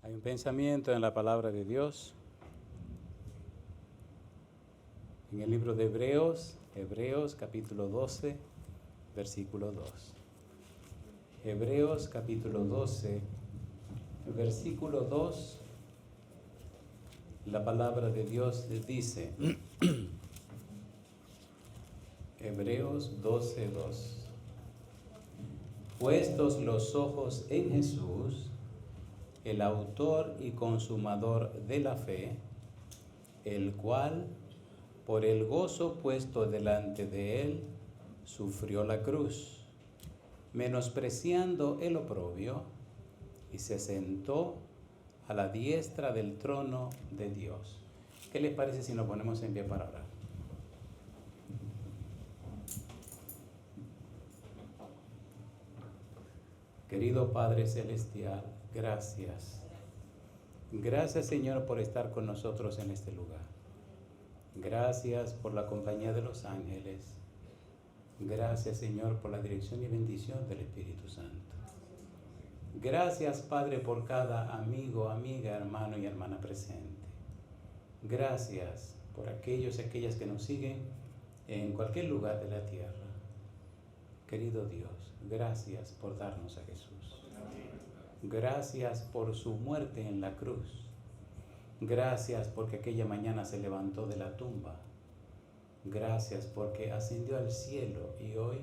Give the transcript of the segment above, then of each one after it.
Hay un pensamiento en la palabra de Dios. En el libro de Hebreos capítulo 12, versículo 2. Hebreos capítulo 12, versículo 2, la palabra de Dios dice, Hebreos 12, 2. Puestos los ojos en Jesús, el autor y consumador de la fe, el cual, por el gozo puesto delante de él, sufrió la cruz, menospreciando el oprobio, y se sentó a la diestra del trono de Dios. ¿Qué les parece si nos ponemos en pie para orar? Querido Padre Celestial, gracias. Gracias, Señor, por estar con nosotros en este lugar. Gracias por la compañía de los ángeles. Gracias, Señor, por la dirección y bendición del Espíritu Santo. Gracias, Padre, por cada amigo, amiga, hermano y hermana presente. Gracias por aquellos y aquellas que nos siguen en cualquier lugar de la tierra. Querido Dios, gracias por darnos a Jesús. Gracias por su muerte en la cruz. Gracias porque aquella mañana se levantó de la tumba. Gracias porque ascendió al cielo y hoy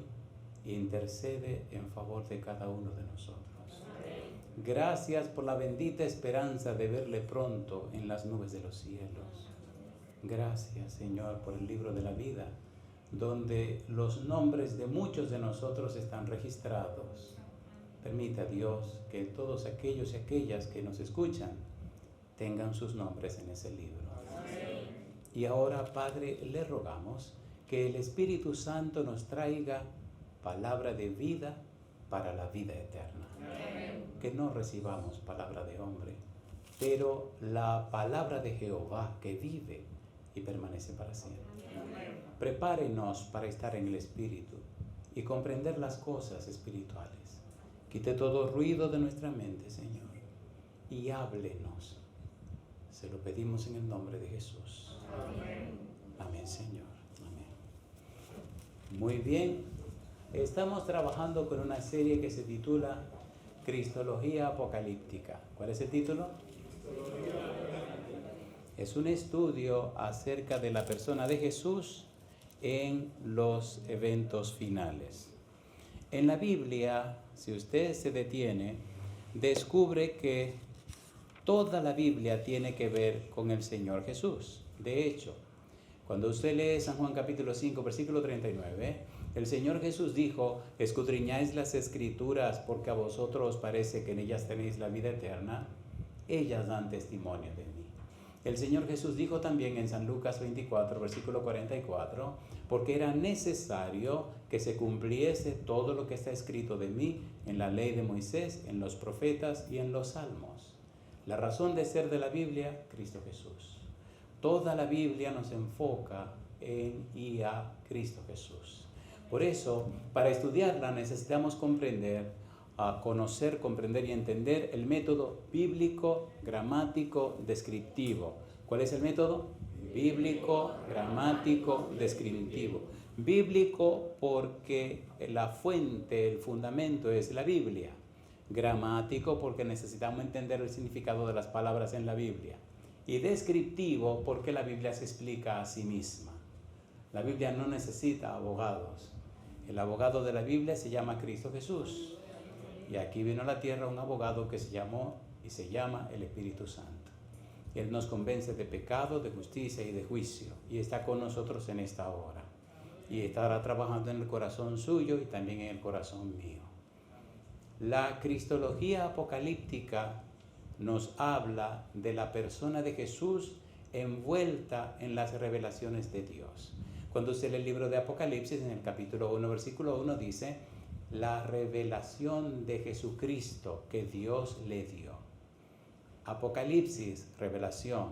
intercede en favor de cada uno de nosotros. Gracias por la bendita esperanza de verle pronto en las nubes de los cielos. Gracias, Señor, por el libro de la vida, donde los nombres de muchos de nosotros están registrados. Permita, Dios, que todos aquellos y aquellas que nos escuchan tengan sus nombres en ese libro. Amén. Y ahora, Padre, le rogamos que el Espíritu Santo nos traiga palabra de vida para la vida eterna. Amén. Que no recibamos palabra de hombre, pero la palabra de Jehová que vive y permanece para siempre. Amén. Prepárenos para estar en el Espíritu y comprender las cosas espirituales. Quite todo ruido de nuestra mente, Señor, y háblenos. Se lo pedimos en el nombre de Jesús. Amén. Amén, Señor. Amén. Muy bien. Estamos trabajando con una serie que se titula Cristología Apocalíptica. ¿Cuál es el título? Es un estudio acerca de la persona de Jesús en los eventos finales. En la Biblia, si usted se detiene, descubre que toda la Biblia tiene que ver con el Señor Jesús. De hecho, cuando usted lee San Juan capítulo 5, versículo 39, el Señor Jesús dijo, escudriñáis las Escrituras porque a vosotros os parece que en ellas tenéis la vida eterna. Ellas dan testimonio de mí. El Señor Jesús dijo también en San Lucas 24, versículo 44, porque era necesario que se cumpliese todo lo que está escrito de mí en la ley de Moisés, en los profetas y en los salmos. La razón de ser de la Biblia, Cristo Jesús. Toda la Biblia nos enfoca en y a Cristo Jesús. Por eso, para estudiarla necesitamos conocer, comprender y entender el método bíblico, gramático, descriptivo. ¿Cuál es el método? Bíblico, gramático, descriptivo. Bíblico porque la fuente, el fundamento es la Biblia. Gramático porque necesitamos entender el significado de las palabras en la Biblia. Y descriptivo porque la Biblia se explica a sí misma. La Biblia no necesita abogados. El abogado de la Biblia se llama Cristo Jesús. Y aquí vino a la tierra un abogado que se llamó y se llama el Espíritu Santo. Él nos convence de pecado, de justicia y de juicio. Y está con nosotros en esta hora. Y estará trabajando en el corazón suyo y también en el corazón mío. La cristología apocalíptica nos habla de la persona de Jesús envuelta en las revelaciones de Dios. Cuando usted lee el libro de Apocalipsis, en el capítulo 1, versículo 1, dice, la revelación de Jesucristo que Dios le dio. Apocalipsis, revelación.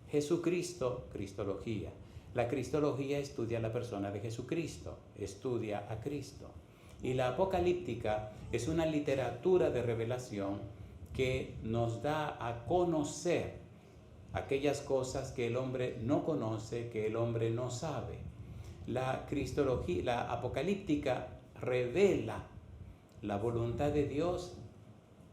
Jesucristo, cristología. La cristología estudia la persona de Jesucristo, estudia a Cristo. Y la apocalíptica es una literatura de revelación que nos da a conocer aquellas cosas que el hombre no conoce, que el hombre no sabe. La cristología, la apocalíptica, revela la voluntad de Dios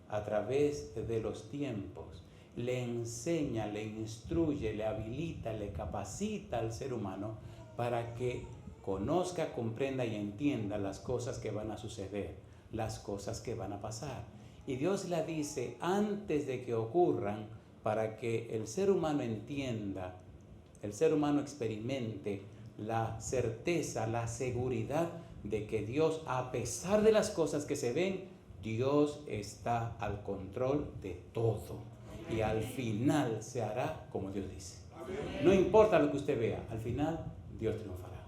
a través de los tiempos. Le enseña, le instruye, le habilita, le capacita al ser humano para que conozca, comprenda y entienda las cosas que van a suceder, las cosas que van a pasar. Y Dios la dice antes de que ocurran, para que el ser humano entienda, el ser humano experimente la certeza, la seguridad de que Dios, a pesar de las cosas que se ven, Dios está al control de todo. Y al final se hará como Dios dice. No importa lo que usted vea, al final Dios triunfará.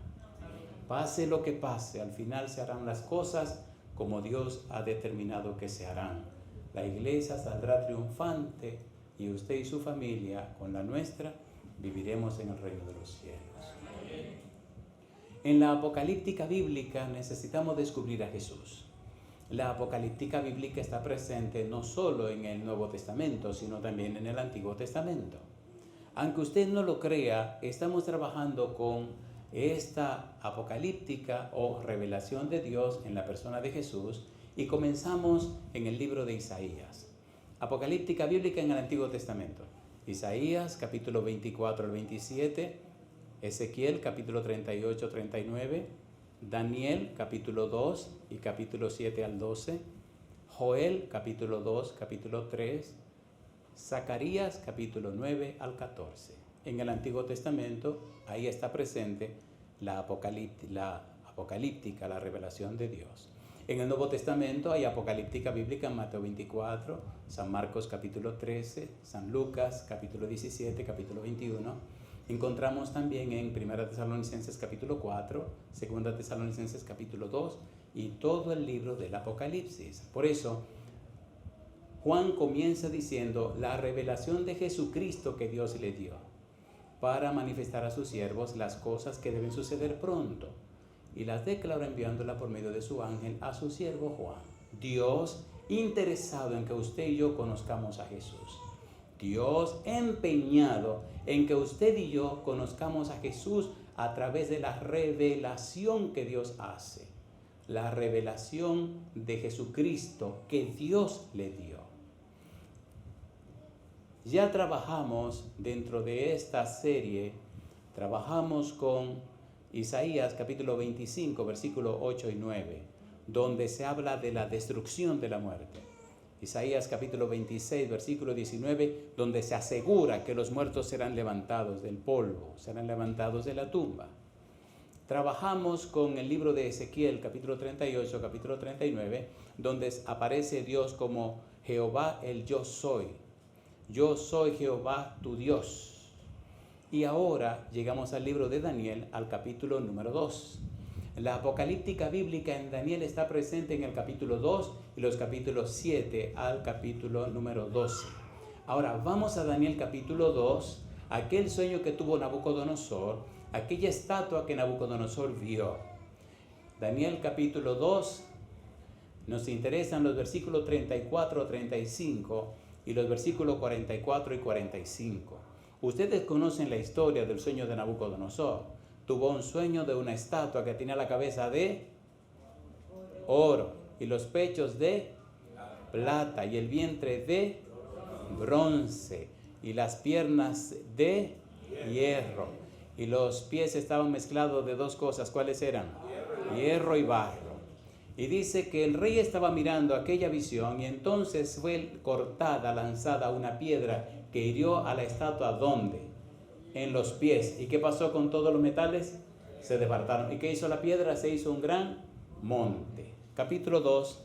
Pase lo que pase, al final se harán las cosas como Dios ha determinado que se harán. La iglesia saldrá triunfante y usted y su familia, con la nuestra, viviremos en el reino de los cielos. En la apocalíptica bíblica necesitamos descubrir a Jesús. La apocalíptica bíblica está presente no solo en el Nuevo Testamento, sino también en el Antiguo Testamento. Aunque usted no lo crea, estamos trabajando con esta apocalíptica o revelación de Dios en la persona de Jesús y comenzamos en el libro de Isaías. Apocalíptica bíblica en el Antiguo Testamento. Isaías capítulo 24 al 27, Ezequiel capítulo 38 39, Daniel capítulo 2 y capítulo 7 al 12, Joel capítulo 2, capítulo 3, Zacarías capítulo 9 al 14. En el Antiguo Testamento, ahí está presente la apocalíptica, la revelación de Dios. En el Nuevo Testamento hay apocalíptica bíblica en Mateo 24, San Marcos capítulo 13, San Lucas capítulo 17, capítulo 21. Encontramos también en 1 Tesalonicenses capítulo 4, 2 Tesalonicenses capítulo 2 y todo el libro del Apocalipsis. Por eso, Juan comienza diciendo la revelación de Jesucristo que Dios le dio para manifestar a sus siervos las cosas que deben suceder pronto. Y las declaró enviándola por medio de su ángel a su siervo Juan. Dios interesado en que usted y yo conozcamos a Jesús. Dios empeñado en que usted y yo conozcamos a Jesús a través de la revelación que Dios hace. La revelación de Jesucristo que Dios le dio. Ya trabajamos dentro de esta serie, trabajamos con Isaías capítulo 25, versículos 8 y 9, donde se habla de la destrucción de la muerte. Isaías capítulo 26, versículo 19, donde se asegura que los muertos serán levantados del polvo, serán levantados de la tumba. Trabajamos con el libro de Ezequiel capítulo 38, capítulo 39, donde aparece Dios como Jehová el yo soy. Yo soy Jehová tu Dios. Y ahora llegamos al libro de Daniel, al capítulo número 2. La apocalíptica bíblica en Daniel está presente en el capítulo 2 y los capítulos 7 al capítulo número 12. Ahora vamos a Daniel capítulo 2, aquel sueño que tuvo Nabucodonosor, aquella estatua que Nabucodonosor vio. Daniel capítulo 2, nos interesan los versículos 34 a 35 y los versículos 44 y 45. Ustedes conocen la historia del sueño de Nabucodonosor. Tuvo un sueño de una estatua que tenía la cabeza de oro y los pechos de plata y el vientre de bronce y las piernas de hierro y los pies estaban mezclados de dos cosas. ¿Cuáles eran? Hierro y barro. Y dice que el rey estaba mirando aquella visión y entonces fue cortada, lanzada una piedra que hirió a la estatua. ¿Dónde? En los pies. ¿Y qué pasó con todos los metales? Se desbarataron. ¿Y qué hizo la piedra? Se hizo un gran monte. Capítulo 2,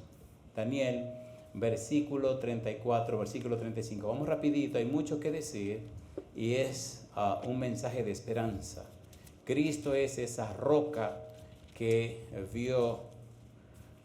Daniel, versículo 34, versículo 35. Vamos rapidito, hay mucho que decir y es un mensaje de esperanza. Cristo es esa roca que vio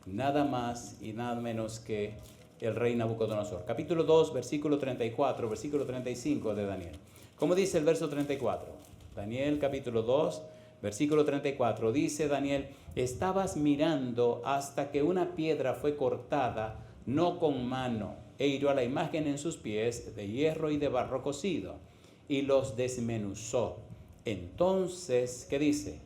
nada más y nada menos que el rey Nabucodonosor. Capítulo 2, versículo 34, versículo 35 de Daniel. ¿Cómo dice el verso 34? Daniel capítulo 2, versículo 34. Dice Daniel, estabas mirando hasta que una piedra fue cortada, no con mano, e hirió a la imagen en sus pies de hierro y de barro cocido, y los desmenuzó. Entonces, ¿qué dice?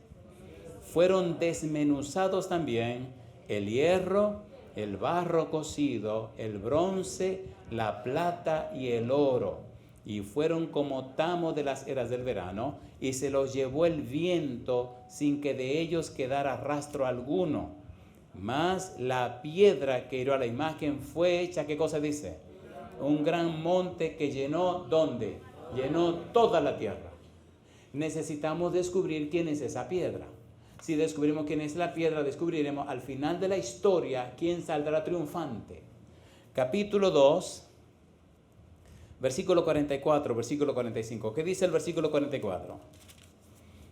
Fueron desmenuzados también el hierro, el barro cocido, el bronce, la plata y el oro, y fueron como tamo de las eras del verano, y se los llevó el viento sin que de ellos quedara rastro alguno. Mas la piedra que hirió a la imagen fue hecha, ¿qué cosa dice? Un gran monte que llenó, ¿dónde? Llenó toda la tierra. Necesitamos descubrir quién es esa piedra. Si descubrimos quién es la piedra, descubriremos al final de la historia quién saldrá triunfante. Capítulo 2, versículo 44, versículo 45. ¿Qué dice el versículo 44?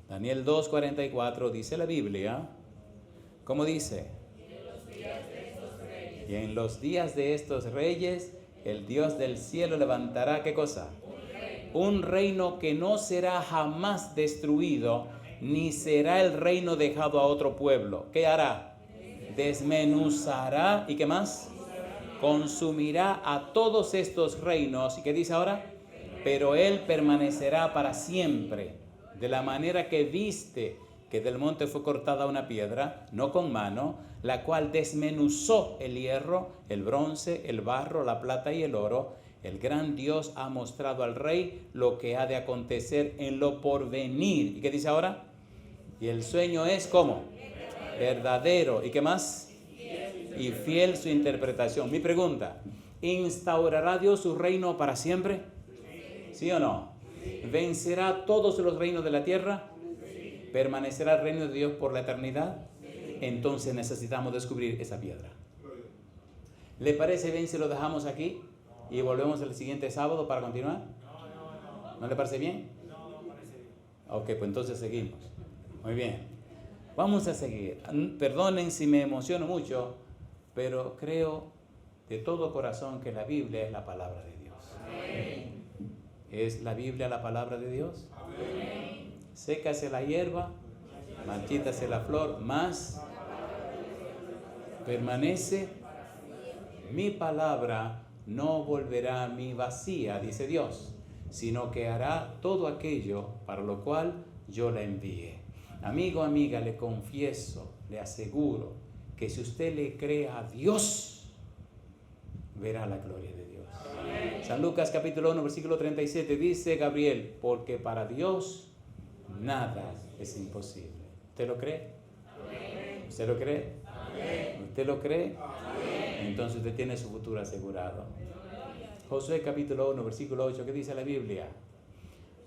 Daniel 2, 44 dice la Biblia. ¿Cómo dice? Y en los días de estos reyes, el Dios del cielo levantará, ¿qué cosa? Un reino que no será jamás destruido, ni será el reino dejado a otro pueblo. ¿Qué hará? Desmenuzará, ¿y qué más? Consumirá a todos estos reinos. ¿Y qué dice ahora? Pero él permanecerá para siempre. De la manera que viste que del monte fue cortada una piedra, no con mano, la cual desmenuzó el hierro, el bronce, el barro, la plata y el oro. El gran Dios ha mostrado al rey lo que ha de acontecer en lo porvenir. ¿Y qué dice ahora? Y el sueño es ¿cómo? Verdadero. ¿Y qué más? Y fiel su interpretación. Mi pregunta, ¿instaurará Dios su reino para siempre? ¿Sí o no? ¿Vencerá todos los reinos de la tierra? ¿Permanecerá el reino de Dios por la eternidad? Entonces necesitamos descubrir esa piedra. ¿Le parece bien si lo dejamos aquí y volvemos el siguiente sábado para continuar? ¿No le parece bien? No parece bien. Ok, pues entonces seguimos. Muy bien. Vamos a seguir. Perdonen si me emociono mucho, pero creo de todo corazón que la Biblia es la palabra de Dios. Amén. ¿Es la Biblia la palabra de Dios? Amén. Sécase la hierba, marchítase la flor, mas permanece mi palabra, no volverá a mí vacía, dice Dios, sino que hará todo aquello para lo cual yo la envíe. Amigo, amiga, le confieso, le aseguro que si usted le cree a Dios, verá la gloria de Dios. Amén. San Lucas capítulo 1, versículo 37 dice Gabriel, porque para Dios nada es imposible. ¿Usted lo cree? Amén. ¿Usted lo cree? Amén. ¿Usted lo cree? Amén. Entonces usted tiene su futuro asegurado. Josué capítulo 1, versículo 8, ¿qué dice la Biblia?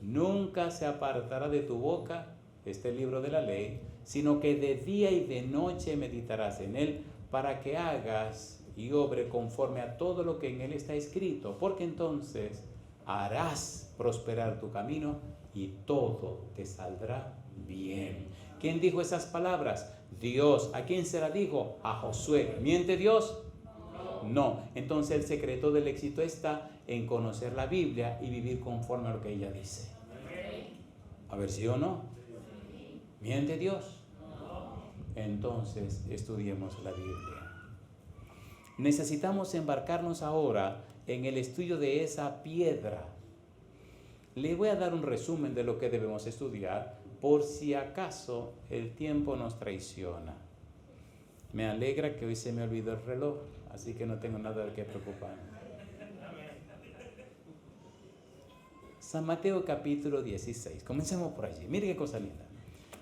Nunca se apartará de tu boca este libro de la ley, sino que de día y de noche meditarás en él, para que hagas y obre conforme a todo lo que en él está escrito, porque entonces harás prosperar tu camino y todo te saldrá bien. ¿Quién dijo esas palabras? Dios. ¿A quién se la dijo? A Josué. ¿Miente Dios? No. Entonces el secreto del éxito está en conocer la Biblia y vivir conforme a lo que ella dice. A ver si o no. ¿Miente Dios? Entonces estudiemos la Biblia. Necesitamos embarcarnos ahora en el estudio de esa piedra. Le voy a dar un resumen de lo que debemos estudiar por si acaso el tiempo nos traiciona. Me alegra que hoy se me olvidó el reloj, así que no tengo nada de qué preocuparme. San Mateo capítulo 16. Comencemos por allí. Mire qué cosa linda.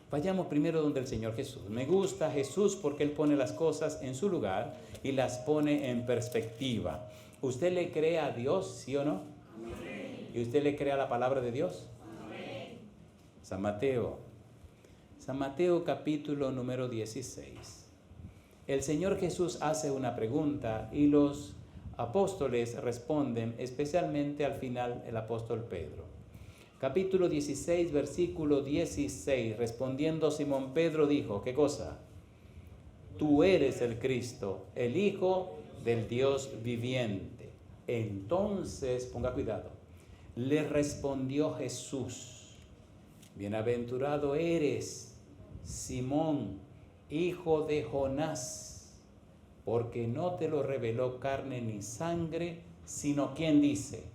Vayamos primero donde el Señor Jesús. Me gusta Jesús porque Él pone las cosas en su lugar y las pone en perspectiva. ¿Usted le cree a Dios, sí o no? Amén. ¿Y usted le cree a la palabra de Dios? Amén. San Mateo capítulo número 16. El Señor Jesús hace una pregunta y los apóstoles responden, especialmente al final el apóstol Pedro. Capítulo 16, versículo 16. Respondiendo Simón Pedro dijo, ¿qué cosa? Tú eres el Cristo, el Hijo del Dios viviente. Entonces, ponga cuidado, le respondió Jesús, bienaventurado eres, Simón, hijo de Jonás, porque no te lo reveló carne ni sangre, sino ¿quién dice?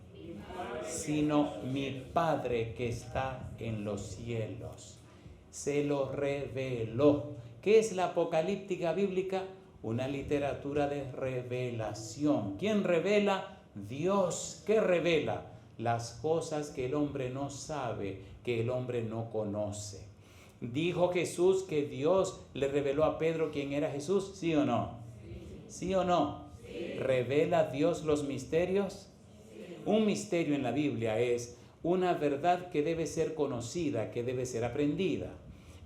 Sino mi Padre que está en los cielos. Se lo reveló. ¿Qué es la apocalíptica bíblica? Una literatura de revelación. ¿Quién revela? Dios. ¿Qué revela? Las cosas que el hombre no sabe, que el hombre no conoce. Dijo Jesús que Dios le reveló a Pedro quién era Jesús, ¿sí o no? ¿Sí o no? Sí. ¿Revela Dios los misterios? Sí. Un misterio en la Biblia es una verdad que debe ser conocida, que debe ser aprendida.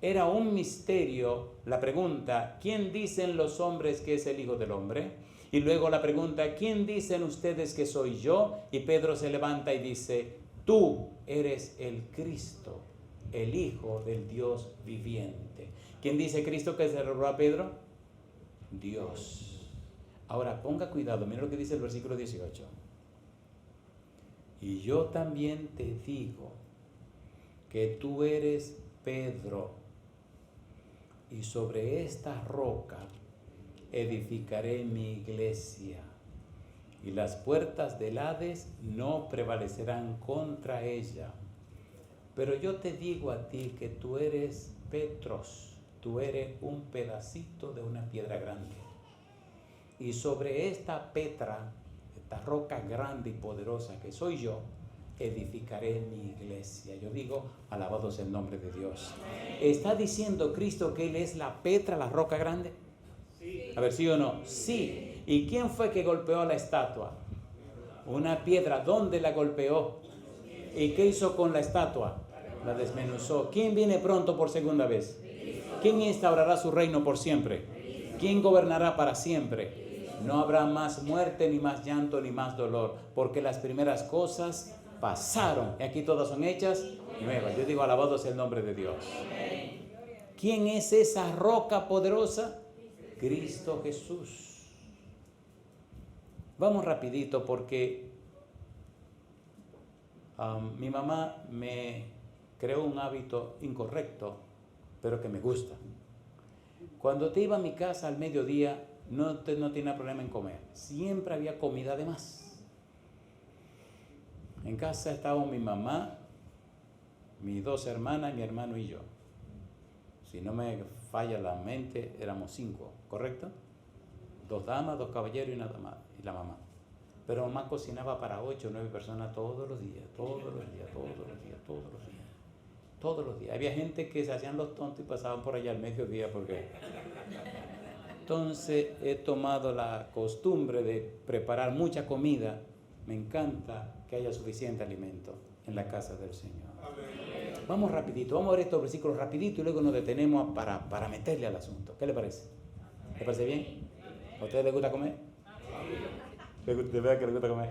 Era un misterio la pregunta, ¿quién dicen los hombres que es el Hijo del Hombre? Y luego la pregunta, ¿quién dicen ustedes que soy yo? Y Pedro se levanta y dice, tú eres el Cristo, el Hijo del Dios viviente. ¿Quién dice Cristo que se reveló a Pedro? Dios. Ahora ponga cuidado, mira lo que dice el versículo 18. Y yo también te digo que tú eres Pedro, y sobre esta roca edificaré mi iglesia, y las puertas del Hades no prevalecerán contra ella. Pero yo te digo a ti que tú eres Petros, tú eres un pedacito de una piedra grande. Y sobre esta Petra, esta roca grande y poderosa que soy yo, edificaré mi iglesia. Yo digo, alabado sea el nombre de Dios. ¿Está diciendo Cristo que Él es la Petra, la roca grande? Sí. A ver, ¿sí o no? Sí. ¿Y quién fue que golpeó la estatua? Una piedra. ¿Dónde la golpeó? ¿Y qué hizo con la estatua? La desmenuzó. ¿Quién viene pronto por segunda vez? ¿Quién instaurará su reino por siempre? ¿Quién gobernará para siempre? No habrá más muerte, ni más llanto, ni más dolor, porque las primeras cosas pasaron, y aquí todas son hechas nuevas. Yo digo, alabado sea el nombre de Dios. ¿Quién es esa roca poderosa? Cristo Jesús. Vamos rapidito porque mi mamá me creó un hábito incorrecto, pero que me gusta. Cuando te iba a mi casa al mediodía, no tenía problema en comer. Siempre había comida de más. En casa estaban mi mamá, mis dos hermanas, mi hermano y yo. Si no me falla la mente, éramos 5, ¿correcto? 2 damas, 2 caballeros y una dama, y la mamá. Pero mamá cocinaba para 8 o 9 personas todos los días. Había gente que se hacían los tontos y pasaban por allá al mediodía porque... Entonces he tomado la costumbre de preparar mucha comida. Me encanta que haya suficiente alimento en la casa del Señor. Amén. Vamos rapidito, vamos a ver estos versículos rapidito y luego nos detenemos para meterle al asunto. ¿Qué le parece? ¿Le parece bien? ¿A ustedes les gusta comer? ¿De verdad que les gusta comer?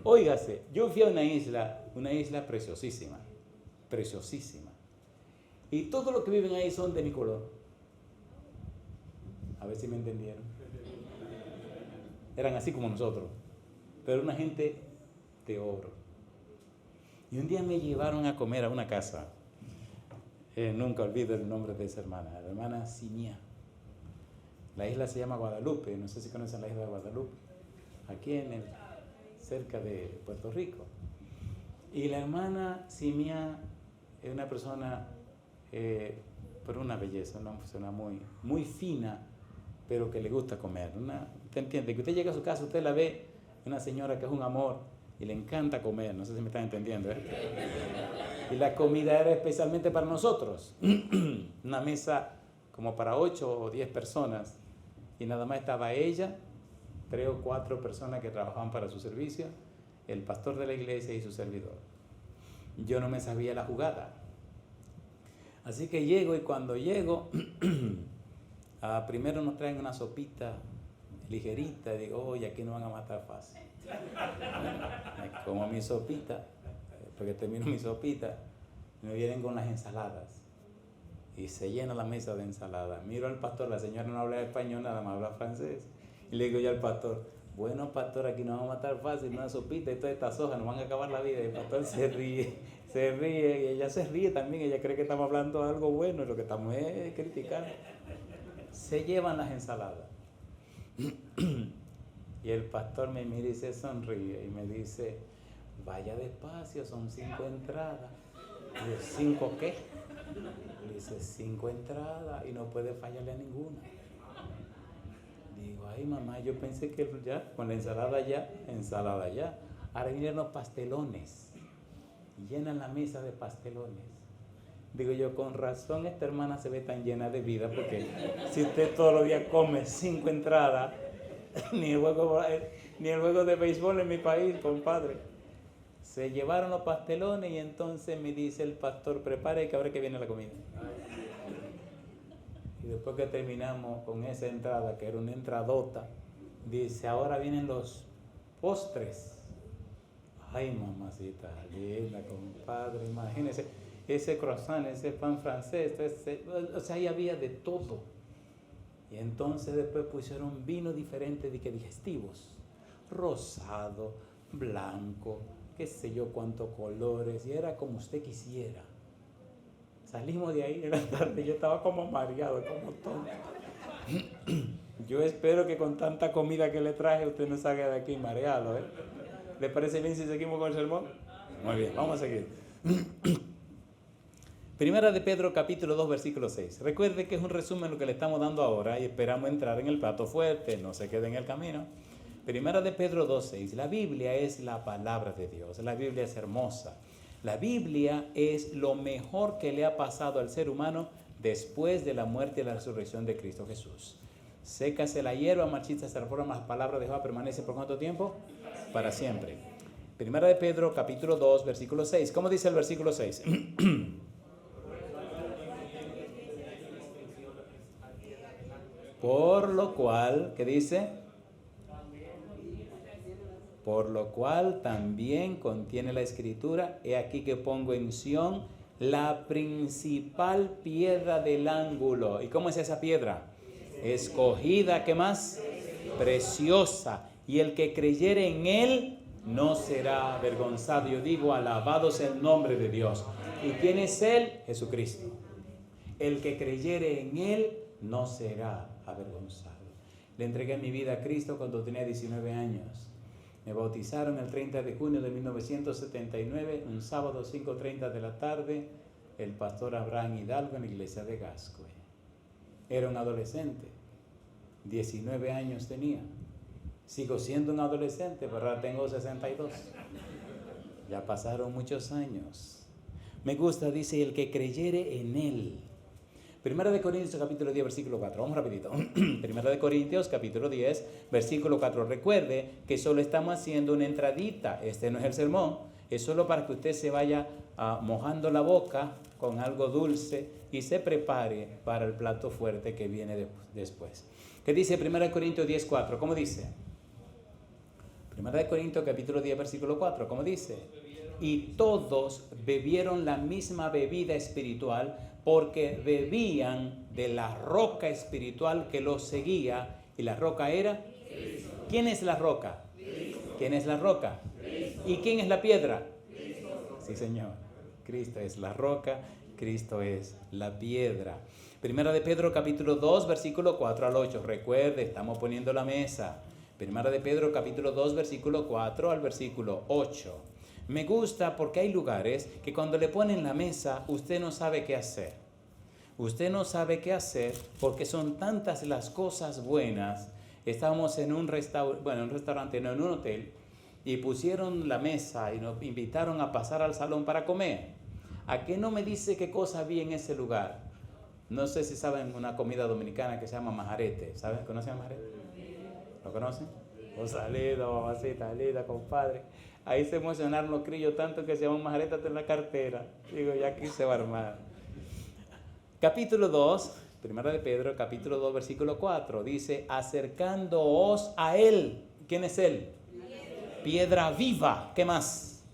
Óigase, yo fui a una isla preciosísima, y todos los que viven ahí son de mi color. A ver si me entendieron. Eran así como nosotros, pero una gente de oro. Y un día me llevaron a comer a una casa. Nunca olvido el nombre de esa hermana, la hermana Simia. La isla se llama Guadalupe, no sé si conocen la isla de Guadalupe, aquí cerca de Puerto Rico. Y la hermana Simia es una persona, pero una belleza, una persona muy fina, pero que le gusta comer. ¿Usted entiende? Que usted llega a su casa, usted la ve, una señora que es un amor y le encanta comer, no sé si me están entendiendo, ¿eh? Y la comida era especialmente para nosotros, una mesa como para 8 o 10 personas, y nada más estaba ella, 3 o 4 personas que trabajaban para su servicio, el pastor de la iglesia y su servidor. Yo no me sabía la jugada. Así que llego, y cuando llego, primero nos traen una sopita ligerita, y digo, oye, aquí no van a matar fácil. Me como mi sopita, porque termino mi sopita, me vienen con las ensaladas, y se llena la mesa de ensalada. Miro al pastor, la señora no habla español, nada más habla francés, y le digo yo al pastor, bueno pastor, aquí nos van a matar fácil, una sopita y todas estas hojas, nos van a acabar la vida. Y el pastor se ríe, y ella se ríe también, ella cree que estamos hablando de algo bueno, y lo que estamos es criticando. Se llevan las ensaladas. Y el pastor me mira y se sonríe y me dice, vaya despacio, son 5 entradas. Y yo, ¿5 qué? Le dice, 5 entradas y no puede fallarle a ninguna. Digo, ay mamá, yo pensé que ya, con la ensalada ya. Ahora vienen los pastelones. Llenan la mesa de pastelones. Digo yo, con razón esta hermana se ve tan llena de vida, porque si usted todos los días come 5 entradas, ni el juego de béisbol en mi país, compadre. Se llevaron los pastelones y entonces me dice el pastor, prepare que ahora que viene la comida. Y después que terminamos con esa entrada, que era una entradota, dice, ahora vienen los postres. Ay, mamacita linda, compadre, imagínese, ese croissant, ese pan francés, o sea, ahí había de todo. Y entonces después pusieron vino diferente de que digestivos, rosado, blanco, qué sé yo cuántos colores, y era como usted quisiera. Salimos de ahí en la tarde, yo estaba como mareado, como tonto. Yo espero que con tanta comida que le traje usted no salga de aquí mareado, ¿eh? ¿Le parece bien si seguimos con el sermón? Muy bien, vamos a seguir. Primera de Pedro, capítulo 2, versículo 6. Recuerde que es un resumen de lo que le estamos dando ahora y esperamos entrar en el plato fuerte, no se quede en el camino. Primera de Pedro 2, 6. La Biblia es la palabra de Dios, la Biblia es hermosa. La Biblia es lo mejor que le ha pasado al ser humano después de la muerte y la resurrección de Cristo Jesús. Sécase la hierba, marchita se reforma, las palabras de Jehová permanecen por cuánto tiempo? Para siempre. Primera de Pedro, capítulo 2, versículo 6. ¿Cómo dice el versículo 6? Por lo cual, ¿qué dice? Por lo cual también contiene la Escritura, he aquí que pongo en Sión la principal piedra del ángulo. ¿Y cómo es esa piedra? Escogida, ¿qué más? Preciosa. Y el que creyere en él no será avergonzado. Yo digo, alabado sea el nombre de Dios. ¿Y quién es él? Jesucristo. El que creyere en él no será avergonzado. Le entregué mi vida a Cristo cuando tenía 19 años. Me bautizaron el 30 de junio de 1979, un sábado 5:30 de la tarde, el pastor Abraham Hidalgo en la iglesia de Gascue. Era un adolescente, 19 años tenía. Sigo siendo un adolescente, pero ahora tengo 62. Ya pasaron muchos años. Me gusta, dice, el que creyere en él. Primera de Corintios, capítulo 10, versículo 4. Vamos rapidito. Primera de Corintios, capítulo 10, versículo 4. Recuerde que solo estamos haciendo una entradita. Este no es el sermón. Es solo para que usted se vaya mojando la boca con algo dulce y se prepare para el plato fuerte que viene después. ¿Qué dice Primera de Corintios 10, 4? ¿Cómo dice? Primera de Corintios, capítulo 10, versículo 4. ¿Cómo dice? Y todos bebieron la misma bebida espiritual, porque bebían de la roca espiritual que los seguía. ¿Y la roca era? Cristo. ¿Quién es la roca? Cristo. ¿Quién es la roca? Cristo. ¿Y quién es la piedra? Cristo. Sí, Señor. Cristo es la roca, Cristo es la piedra. Primera de Pedro, capítulo 2, versículo 4 al 8. Recuerde, estamos poniendo la mesa. Primera de Pedro, capítulo 2, versículo 4 al versículo 8. Me gusta porque hay lugares que cuando le ponen la mesa, usted no sabe qué hacer. Usted no sabe qué hacer porque son tantas las cosas buenas. Estábamos en un restaurante, no, en un hotel, y pusieron la mesa y nos invitaron a pasar al salón para comer. ¿A qué no me dice qué cosa había en ese lugar? No sé si saben una comida dominicana que se llama majarete. ¿Saben? ¿Conocen el majarete? ¿Lo conocen? Un saludo, mamacita linda, compadre. Ahí se emocionaron los crillos tanto que se llaman majareta en la cartera. Digo, ya aquí se va a armar. Capítulo 2, Primera de Pedro, capítulo 2, versículo 4. Dice, acercándoos a él. ¿Quién es él? Piedra viva. ¿Qué más?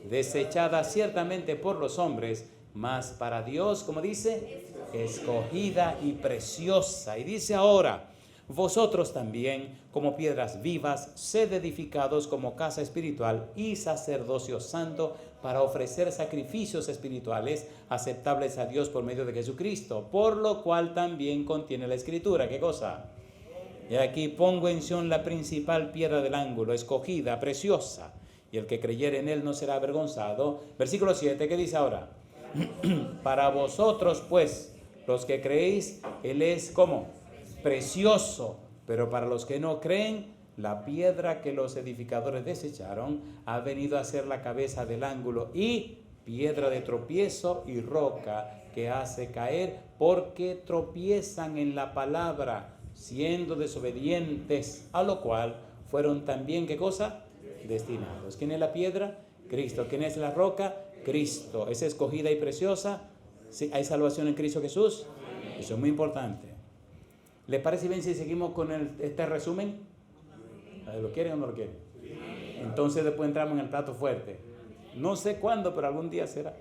Desechada ciertamente por los hombres, mas para Dios, como dice, escogida y preciosa. Y dice ahora, vosotros también, como piedras vivas, sed edificados como casa espiritual y sacerdocio santo para ofrecer sacrificios espirituales aceptables a Dios por medio de Jesucristo, por lo cual también contiene la Escritura. ¿Qué cosa? Y aquí pongo en Sión la principal piedra del ángulo, escogida, preciosa, y el que creyere en él no será avergonzado. Versículo 7, ¿qué dice ahora? Para vosotros, pues, los que creéis, él es, ¿cómo? Precioso. Pero para los que no creen, la piedra que los edificadores desecharon ha venido a ser la cabeza del ángulo y piedra de tropiezo y roca que hace caer, porque tropiezan en la palabra, siendo desobedientes, a lo cual fueron también, ¿qué cosa? Destinados. ¿Quién es la piedra? Cristo. ¿Quién es la roca? Cristo. Es escogida y preciosa. ¿Sí? ¿Hay salvación en Cristo Jesús? Eso es muy importante. ¿Le parece bien si seguimos con este resumen? ¿Lo quieren o no lo quieren? Entonces después entramos en el plato fuerte. No sé cuándo, pero algún día será.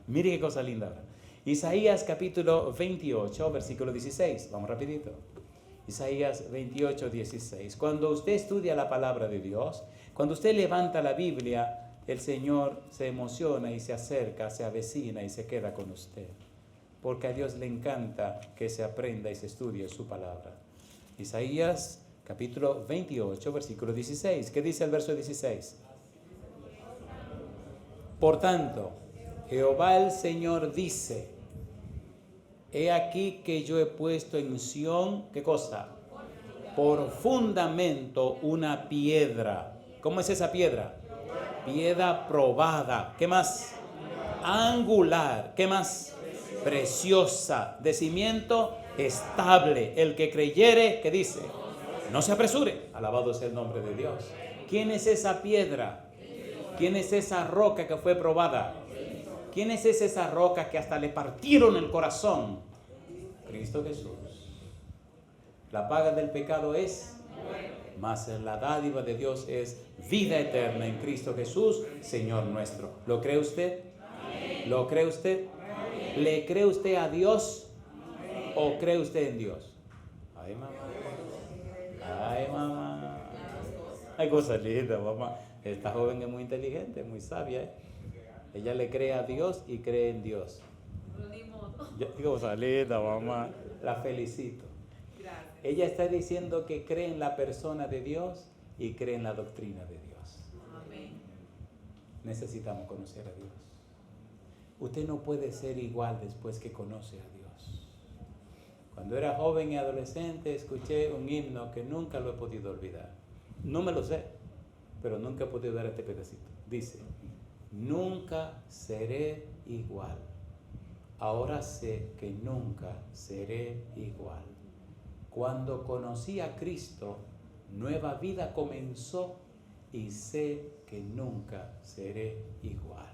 Mire qué cosa linda ahora. Isaías capítulo 28, versículo 16. Vamos rapidito. Isaías 28, 16. Cuando usted estudia la palabra de Dios, cuando usted levanta la Biblia, el Señor se emociona y se acerca, se avecina y se queda con usted. Porque a Dios le encanta que se aprenda y se estudie su palabra. Isaías capítulo 28, versículo 16. ¿Qué dice el verso 16? Por tanto, Jehová el Señor dice: he aquí que yo he puesto en Sión, ¿qué cosa? Por fundamento una piedra. ¿Cómo es esa piedra? Piedra probada. ¿Qué más? Angular. ¿Qué más? Preciosa. De cimiento estable. El que creyere, ¿qué dice? No se apresure. Alabado sea el nombre de Dios. ¿Quién es esa piedra? ¿Quién es esa roca que fue probada? ¿Quién es esa roca que hasta le partieron el corazón? Cristo Jesús. La paga del pecado es, mas la dádiva de Dios es vida eterna en Cristo Jesús, Señor nuestro. ¿Lo cree usted? ¿Lo cree usted? ¿Le cree usted a Dios o cree usted en Dios? Ay, mamá. Ay, mamá. Ay, cosa linda, mamá. Esta joven es muy inteligente, muy sabia, ¿eh? Ella le cree a Dios y cree en Dios. Cosa linda, mamá. La felicito. Gracias. Ella está diciendo que cree en la persona de Dios y cree en la doctrina de Dios. Amén. Necesitamos conocer a Dios. Usted no puede ser igual después que conoce a Dios. Cuando era joven y adolescente escuché un himno que nunca lo he podido olvidar. No me lo sé, pero nunca he podido dar este pedacito. Dice: nunca seré igual. Ahora sé que nunca seré igual. Cuando conocí a Cristo, nueva vida comenzó y sé que nunca seré igual.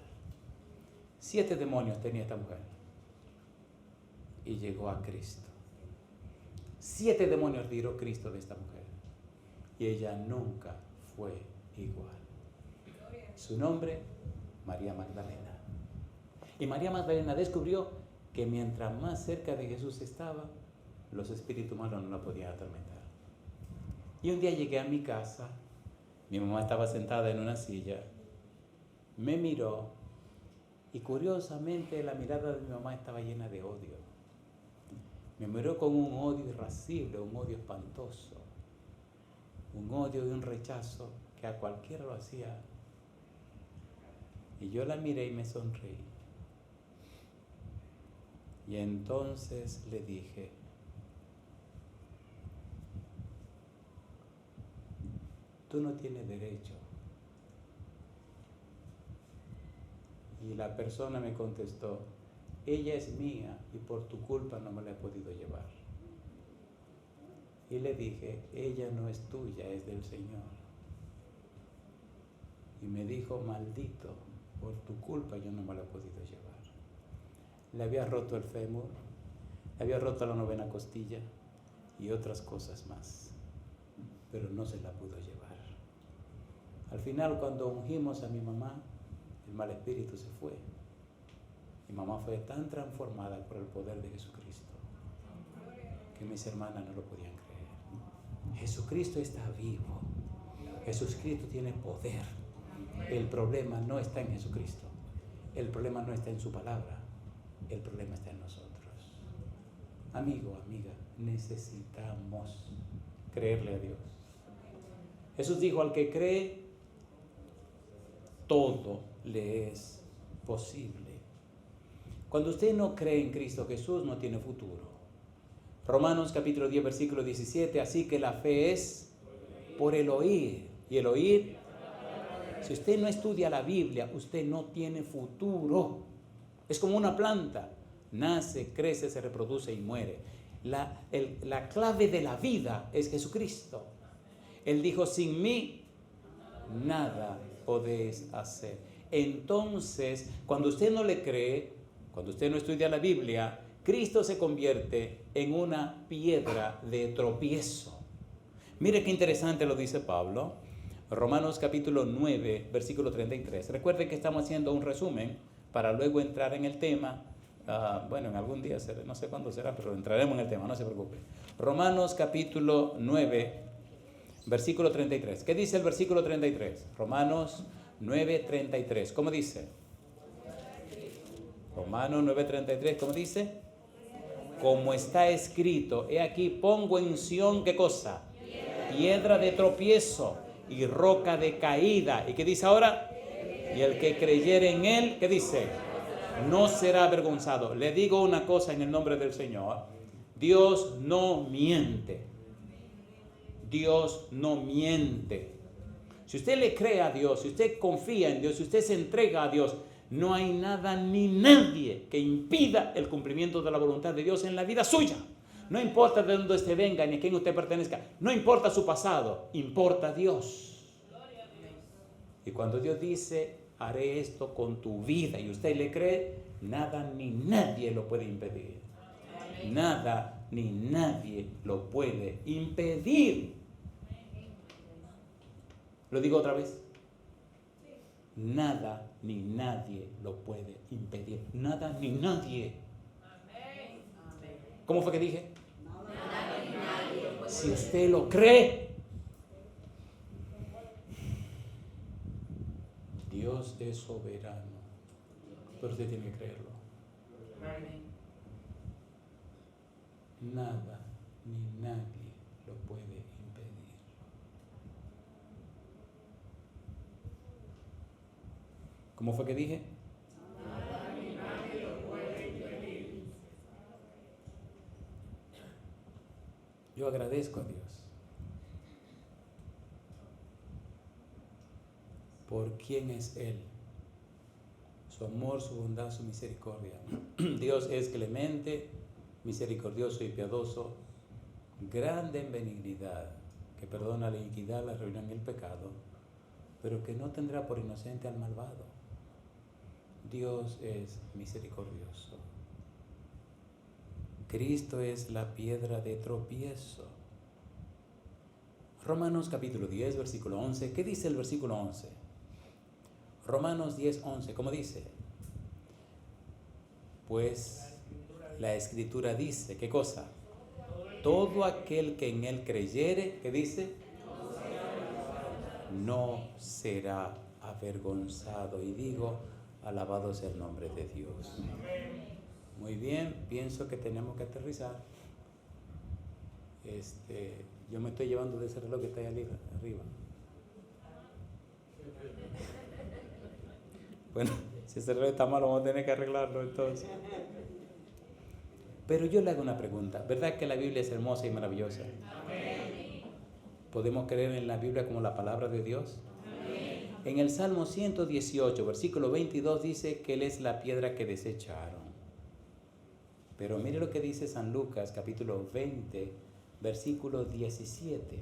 7 demonios tenía esta mujer y llegó a Cristo. 7 demonios tiró Cristo de esta mujer y ella nunca fue igual. Su nombre, María Magdalena. Y María Magdalena descubrió que mientras más cerca de Jesús estaba, los espíritus malos no la podían atormentar. Y un día llegué a mi casa, mi mamá estaba sentada en una silla, me miró y curiosamente la mirada de mi mamá estaba llena de odio. Me miró con un odio irascible, un odio espantoso, un odio y un rechazo que a cualquiera lo hacía. Y yo la miré y me sonreí. Y entonces le dije: tú no tienes derecho. Y la persona me contestó: ella es mía y por tu culpa no me la he podido llevar. Y le dije: ella no es tuya, es del Señor. Y me dijo: maldito, por tu culpa yo no me la he podido llevar. Le había roto el fémur, le había roto la 9ª costilla y otras cosas más, pero no se la pudo llevar. Al final, cuando ungimos a mi mamá, el mal espíritu se fue. Mi mamá fue tan transformada por el poder de Jesucristo que mis hermanas no lo podían creer. Jesucristo está vivo. Jesucristo tiene poder. El problema no está en Jesucristo. El problema no está en su palabra. El problema está en nosotros. Amigo, amiga, necesitamos creerle a Dios. Jesús dijo, al que cree, todo le es posible. Cuando usted no cree en Cristo Jesús, no tiene futuro. Romanos capítulo 10, versículo 17, así que la fe es por el oír, y el oír, si usted no estudia la Biblia, usted no tiene futuro. Es como una planta, nace, crece, se reproduce y muere. La clave de la vida es Jesucristo. Él dijo, sin mí nada podéis hacer. Entonces, cuando usted no le cree, cuando usted no estudia la Biblia, Cristo se convierte en una piedra de tropiezo. Mire qué interesante lo dice Pablo. Romanos capítulo 9, versículo 33. Recuerden que estamos haciendo un resumen para luego entrar en el tema. Bueno, en algún día, no sé cuándo será, pero entraremos en el tema, no se preocupe. Romanos capítulo 9, versículo 33. ¿Qué dice el versículo 33? Romanos 9, 33. ¿Cómo dice? Romanos 9, 33. ¿Cómo dice? Como está escrito, he aquí pongo en Sión, ¿qué cosa? Piedra de tropiezo y roca de caída. ¿Y qué dice ahora? Y el que creyere en él, ¿qué dice? No será avergonzado. Le digo una cosa en el nombre del Señor. Dios no miente. Dios no miente. Si usted le cree a Dios, si usted confía en Dios, si usted se entrega a Dios, no hay nada ni nadie que impida el cumplimiento de la voluntad de Dios en la vida suya. No importa de dónde usted venga ni a quién usted pertenezca. No importa su pasado, importa Dios. Y cuando Dios dice, haré esto con tu vida, y usted le cree, nada ni nadie lo puede impedir. Nada ni nadie lo puede impedir. Lo digo otra vez. Nada ni nadie lo puede impedir. Nada ni nadie. ¿Cómo fue que dije? Si usted lo cree, Dios es soberano, pero usted tiene que creerlo. Nada ni nadie lo puede impedir. ¿Cómo fue que dije? Nada ni nadie lo puede impedir. Yo agradezco a Dios por quién es Él, su amor, su bondad, su misericordia. Dios es clemente, misericordioso y piadoso, grande en benignidad, que perdona la iniquidad, la rebelión y el pecado, pero que no tendrá por inocente al malvado. Dios es misericordioso. Cristo es la piedra de tropiezo. Romanos capítulo 10, versículo 11. ¿Qué dice el versículo 11? Romanos 10, 11. ¿Cómo dice? Pues la Escritura dice, ¿qué cosa? Todo aquel que en él creyere, ¿qué dice? No será avergonzado. Y digo, alabado sea el nombre de Dios. Muy bien, pienso que tenemos que aterrizar. Yo me estoy llevando de ese reloj que está ahí arriba. Bueno, si ese reloj está malo, vamos a tener que arreglarlo entonces. Pero yo le hago una pregunta. ¿Verdad que la Biblia es hermosa y maravillosa? ¿Podemos creer en la Biblia como la palabra de Dios? En el Salmo 118, versículo 22 dice que Él es la piedra que desecharon. Pero mire lo que dice San Lucas, capítulo 20, versículo 17.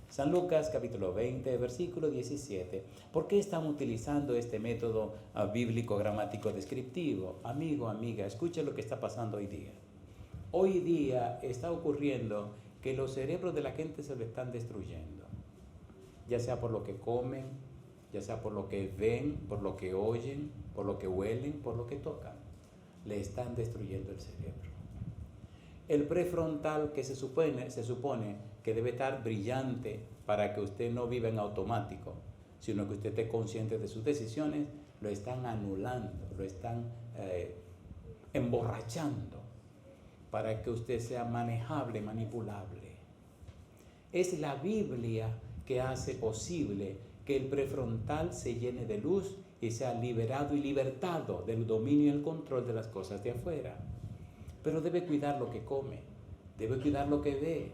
San Lucas, capítulo 20, versículo 17. ¿Por qué estamos utilizando este método bíblico gramático descriptivo? Amigo, amiga, escuche lo que está pasando hoy día. Hoy día está ocurriendo que los cerebros de la gente se lo están destruyendo. Ya sea por lo que comen, ya sea por lo que ven, por lo que oyen, por lo que huelen, por lo que tocan. Le están destruyendo el cerebro. El prefrontal, que se supone que debe estar brillante para que usted no viva en automático, sino que usted esté consciente de sus decisiones, lo están anulando, lo están emborrachando. para que usted sea manejable, manipulable. Es la Biblia que hace posible que el prefrontal se llene de luz y sea liberado y libertado del dominio y el control de las cosas de afuera. Pero debe cuidar lo que come, debe cuidar lo que ve,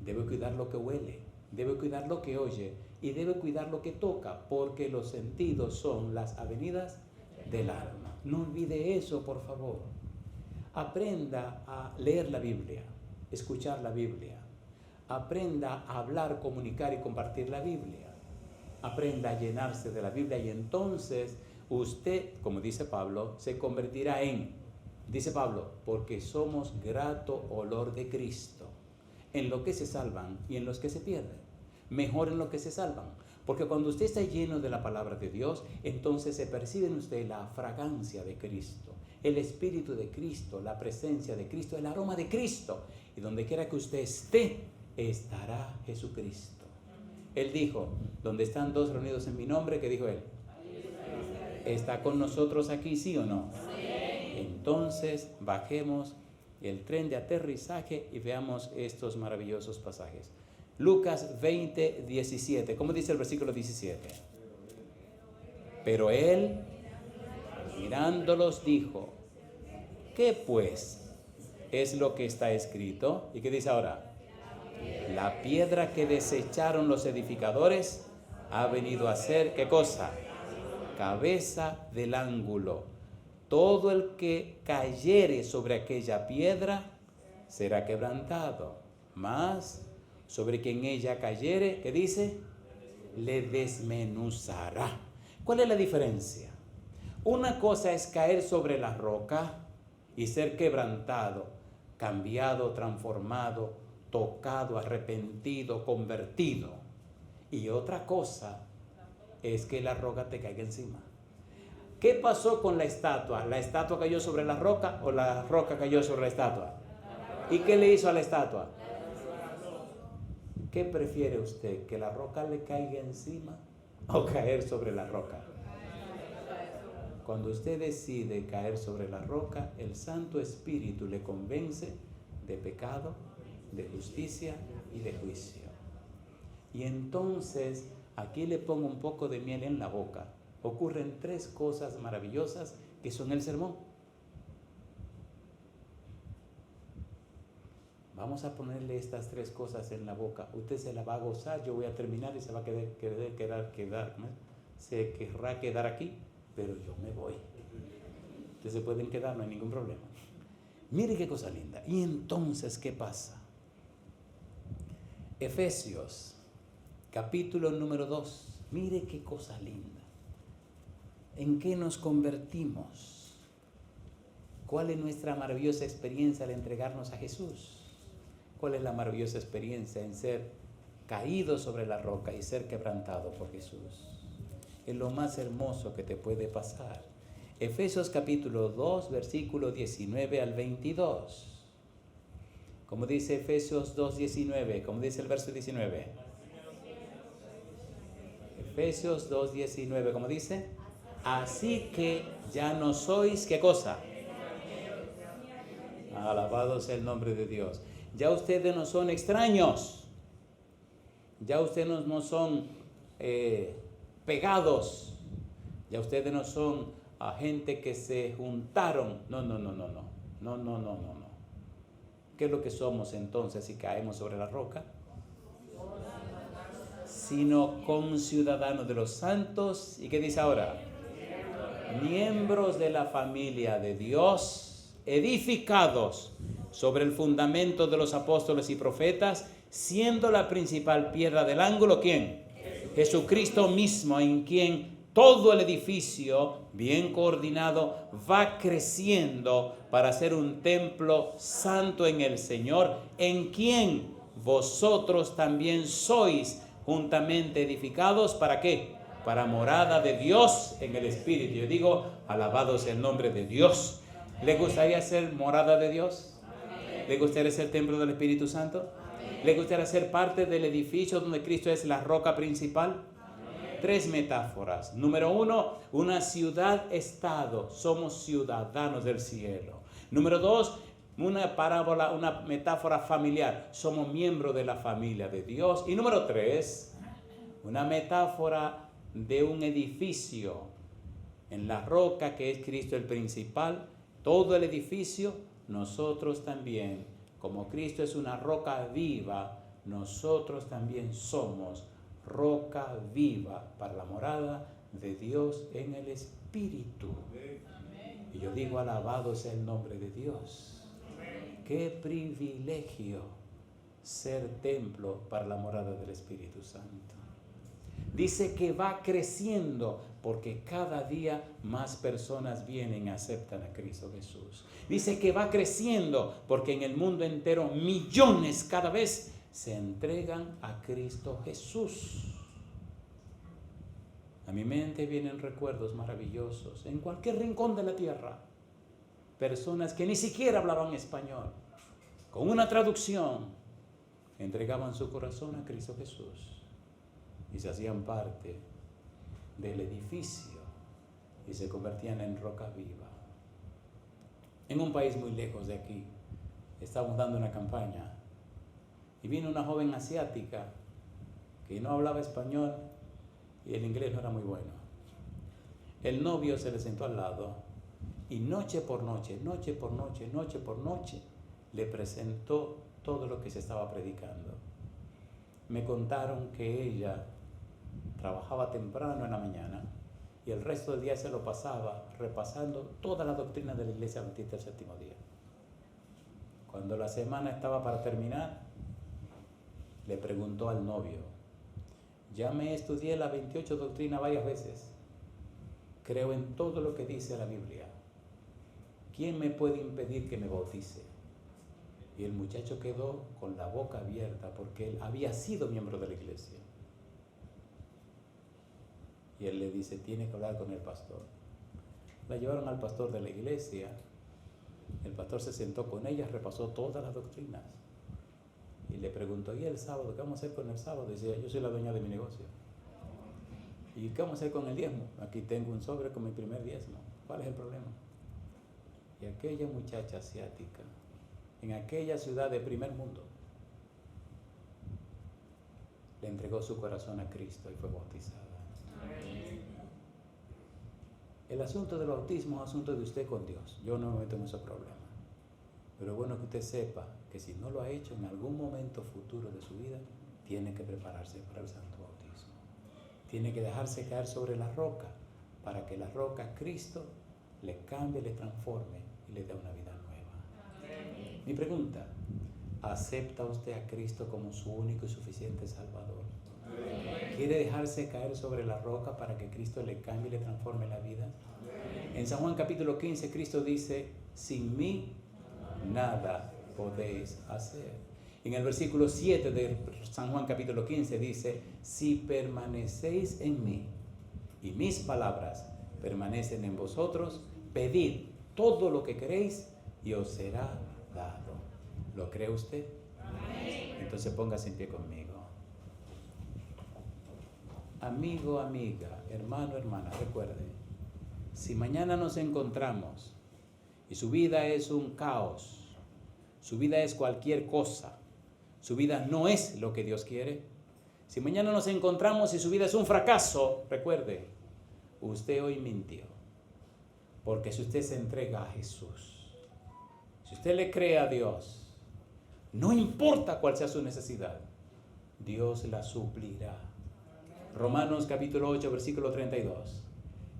debe cuidar lo que huele, debe cuidar lo que oye y debe cuidar lo que toca, porque los sentidos son las avenidas del alma. No olvide eso, por favor. Aprenda a leer la Biblia, escuchar la Biblia. Aprenda a hablar, comunicar y compartir la Biblia. Aprenda a llenarse de la Biblia y entonces usted, como dice Pablo, se convertirá en, dice Pablo, porque somos grato olor de Cristo en lo que se salvan y en los que se pierden. Mejor en lo que se salvan. Porque cuando usted está lleno de la palabra de Dios, entonces se percibe en usted la fragancia de Cristo, el Espíritu de Cristo, la presencia de Cristo, el aroma de Cristo. Y donde quiera que usted esté, estará Jesucristo. Él dijo, donde están dos reunidos en mi nombre, ¿qué dijo él? ¿Está con nosotros aquí, sí o no? Sí. Entonces, bajemos el tren de aterrizaje y veamos estos maravillosos pasajes. Lucas 20, 17. ¿Cómo dice el versículo 17? Pero él, mirándolos, dijo, ¿qué pues es lo que está escrito? ¿Y qué dice ahora? La piedra que desecharon los edificadores ha venido a ser, ¿qué cosa? Cabeza del ángulo. Todo el que cayere sobre aquella piedra será quebrantado, mas sobre quien ella cayere, ¿qué dice? Le desmenuzará. ¿Cuál es la diferencia? Una cosa es caer sobre la roca y ser quebrantado, cambiado, transformado, tocado, arrepentido, convertido. Y otra cosa es que la roca te caiga encima. ¿Qué pasó con la estatua? ¿La estatua cayó sobre la roca o la roca cayó sobre la estatua? ¿Y qué le hizo a la estatua? ¿Qué prefiere usted? ¿Que la roca le caiga encima o caer sobre la roca? Cuando usted decide caer sobre la roca, el Santo Espíritu le convence de pecado, de justicia y de juicio. Y entonces, aquí le pongo un poco de miel en la boca. Ocurren tres cosas maravillosas que son el sermón. Vamos a ponerle estas tres cosas en la boca. Usted se la va a gozar, yo voy a terminar y se va a se querrá quedar aquí, pero yo me voy. Ustedes se pueden quedar, no hay ningún problema. Mire qué cosa linda. Y entonces, ¿qué pasa? Efesios, capítulo número 2. Mire qué cosa linda. ¿En qué nos convertimos? ¿Cuál es nuestra maravillosa experiencia al entregarnos a Jesús? ¿Cuál es la maravillosa experiencia en ser caído sobre la roca y ser quebrantado por Jesús? Es lo más hermoso que te puede pasar. Efesios capítulo 2, versículo 19 al 22. Como dice Efesios 2:19, como dice el verso 19. Efesios 2:19, como dice, así que ya no sois, ¿qué cosa? Alabado sea el nombre de Dios. Ya ustedes no son extraños, ya ustedes no son pegados, ya ustedes no son gente que se juntaron. No. ¿Qué es lo que somos entonces si caemos sobre la roca? Sino conciudadanos de los santos. ¿Y qué dice ahora? Miembros de la familia de Dios, edificados sobre el fundamento de los apóstoles y profetas, siendo la principal piedra del ángulo, ¿quién? Jesucristo mismo, en quien todo el edificio, bien coordinado, va creciendo para ser un templo santo en el Señor, en quien vosotros también sois juntamente edificados, ¿para qué? Para morada de Dios en el Espíritu. Yo digo, alabado sea el nombre de Dios. ¿Le gustaría ser morada de Dios? ¿Le gustaría ser templo del Espíritu Santo? ¿Le gustaría ser parte del edificio donde Cristo es la roca principal? Tres metáforas. Número 1, una ciudad-estado. Somos ciudadanos del cielo. Número 2, Una parábola, una metáfora familiar. Somos miembros de la familia de Dios. Y número 3, una metáfora de un edificio en la roca que es Cristo el principal. Todo el edificio, nosotros también, como Cristo es una roca viva, nosotros también somos roca viva para la morada de Dios en el Espíritu. Amén. Y yo digo, alabado sea el nombre de Dios. Amén. Qué privilegio ser templo para la morada del Espíritu Santo. Dice que va creciendo porque cada día más personas vienen y aceptan a Cristo Jesús. Dice que va creciendo porque en el mundo entero millones cada vez se entregan a Cristo Jesús. A mi mente vienen recuerdos maravillosos en cualquier rincón de la tierra. Personas que ni siquiera hablaban español, con una traducción, entregaban su corazón a Cristo Jesús y se hacían parte del edificio y se convertían en roca viva. En un país muy lejos de aquí, estábamos dando una campaña y vino una joven asiática que no hablaba español y el inglés no era muy bueno. El novio se le sentó al lado y noche por noche le presentó todo lo que se estaba predicando. Me contaron que ella trabajaba temprano en la mañana y el resto del día se lo pasaba repasando toda la doctrina de la Iglesia Adventista del Séptimo Día. Cuando la semana estaba para terminar, le preguntó al novio: ya me estudié la 28 doctrina varias veces, creo en todo lo que dice la Biblia, ¿quién me puede impedir que me bautice? Y el muchacho quedó con la boca abierta porque él había sido miembro de la iglesia. Y él le dice, tiene que hablar con el pastor. La llevaron al pastor de la iglesia. El pastor se sentó con ella, repasó todas las doctrinas. Y le preguntó, ¿y el sábado? ¿Qué vamos a hacer con el sábado? Decía, yo soy la dueña de mi negocio. ¿Y qué vamos a hacer con el diezmo? Aquí tengo un sobre con mi primer diezmo. ¿Cuál es el problema? Y aquella muchacha asiática, en aquella ciudad de primer mundo, le entregó su corazón a Cristo y fue bautizada. Amén. El asunto del bautismo es asunto de usted con Dios. Yo no me meto en ese problema. Pero es bueno que usted sepa que si no lo ha hecho en algún momento futuro de su vida, tiene que prepararse para el santo bautismo. Tiene que dejarse caer sobre la roca para que la roca, Cristo, le cambie, le transforme y le dé una vida nueva. Amén. Mi pregunta, ¿acepta usted a Cristo como su único y suficiente Salvador? Amén. ¿Quiere dejarse caer sobre la roca para que Cristo le cambie y le transforme la vida? Amén. En San Juan capítulo 15, Cristo dice, sin mí nada podéis hacer. En el versículo 7 de San Juan capítulo 15 dice, si permanecéis en mí y mis palabras permanecen en vosotros, pedid todo lo que queréis y os será dado. ¿Lo cree usted? Amén. Entonces póngase en pie conmigo. Amigo, amiga, hermano, hermana, recuerde, si mañana nos encontramos y su vida es un caos, su vida es cualquier cosa, su vida no es lo que Dios quiere, si mañana nos encontramos y su vida es un fracaso, recuerde, usted hoy mintió. Porque si usted se entrega a Jesús, si usted le cree a Dios, no importa cuál sea su necesidad, Dios la suplirá. Romanos capítulo 8, versículo 32.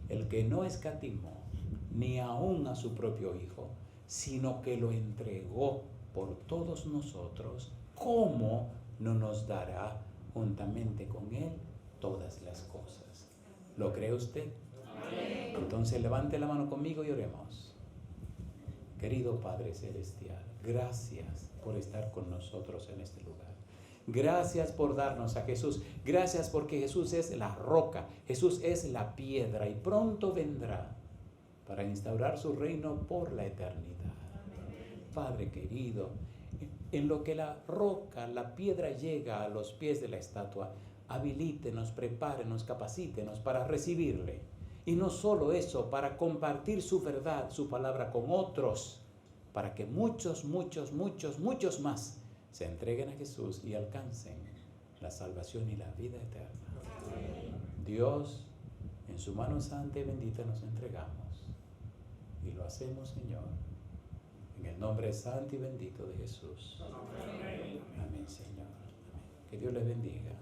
El que no escatimó ni aún a su propio Hijo, sino que lo entregó por todos nosotros, ¿cómo no nos dará juntamente con Él todas las cosas? ¿Lo cree usted? Amén. Entonces levante la mano conmigo y oremos. Querido Padre Celestial, gracias por estar con nosotros en este lugar. Gracias por darnos a Jesús. Gracias porque Jesús es la roca, Jesús es la piedra y pronto vendrá para instaurar su reino por la eternidad. Padre querido, en lo que la roca, la piedra llega a los pies de la estatua, habilítenos, prepárenos, capacítenos para recibirle. Y no solo eso, para compartir su verdad, su palabra con otros, para que muchos más se entreguen a Jesús y alcancen la salvación y la vida eterna. Dios, en su mano santa y bendita nos entregamos y lo hacemos, Señor, en el nombre santo y bendito de Jesús. Amén, Señor. Amén. Que Dios les bendiga.